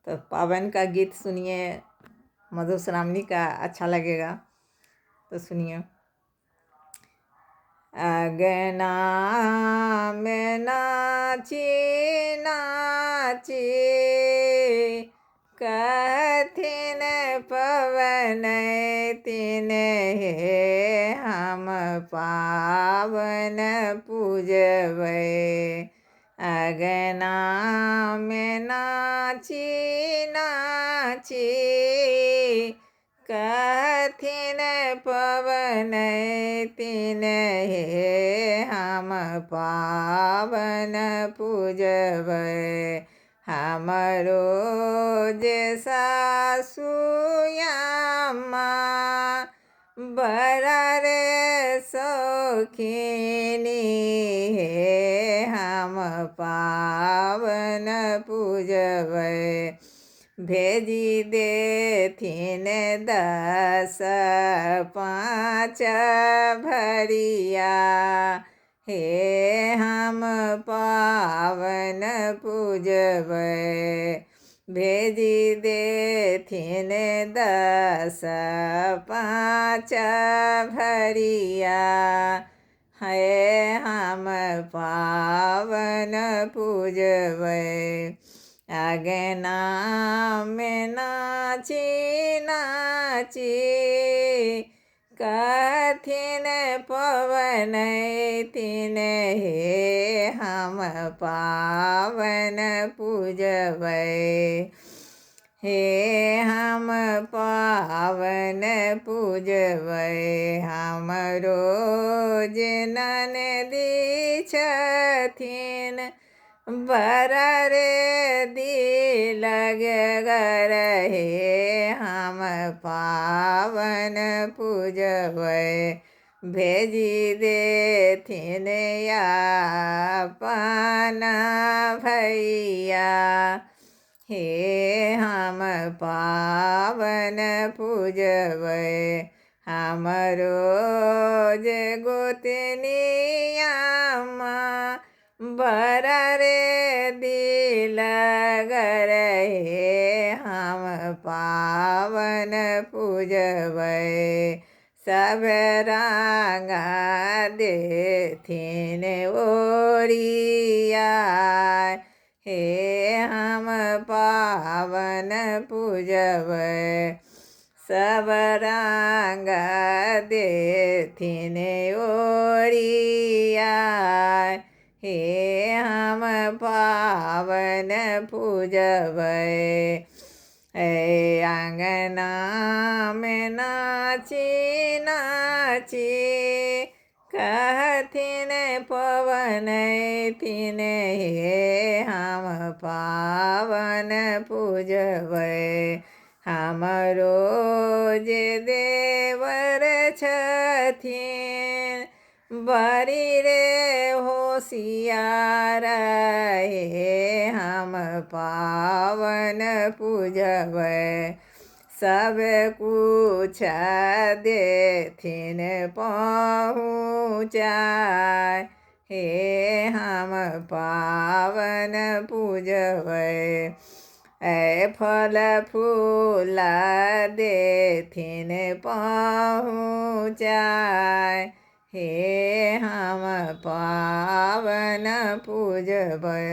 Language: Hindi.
तो पावन का गीत सुनिए, मधुश्रावणी का अच्छा लगेगा, तो सुनिए। अगना में नाची नाची कथिन पवन तिन हे हम पावन पूजबै। अगना में नाची नाची कथिन पवन तिन हे हम पावन पूजबै। हमरो जे सासुयामा बड़ा रे सौखिनी हे हम पावन पूजबै। भेजी देथिन 10 5 भरिया हे हम पावन पूजबै। भेजी देथिन 10 5 भरिया हे हम पावन पूजबै। अगना में नाची नाची कथिन पवन तिन हे हम पावन पूजबै। हे हम पावन पूजबै। हमरो जे ननदी छथिन बड़ा रे दिलगर हे हम पावन पूजबै। भेजी देथिन अपन भैया हे हम पावन पूजबै। हमरो जे गोतनियामा बड़ा रे दिलगर हे हम पावन पूजबै। सब रंग देथिन ओरिया हे हम पावन पूजबै। सब रंग देथिन ओरिया हे हम पावन पूजबै। अंगना में नाची नाची कथिन पवन तिन हे हम पावन पूजबै। हमरो जे देवर छथिन बड़ी रे होशियार हे हम पावन पूजबै। सब कुछ देथिन पहुँचाय हे हम पावन पूजबै। फल फूल देथिन पहुँचाय हे हम पावन पूजबै।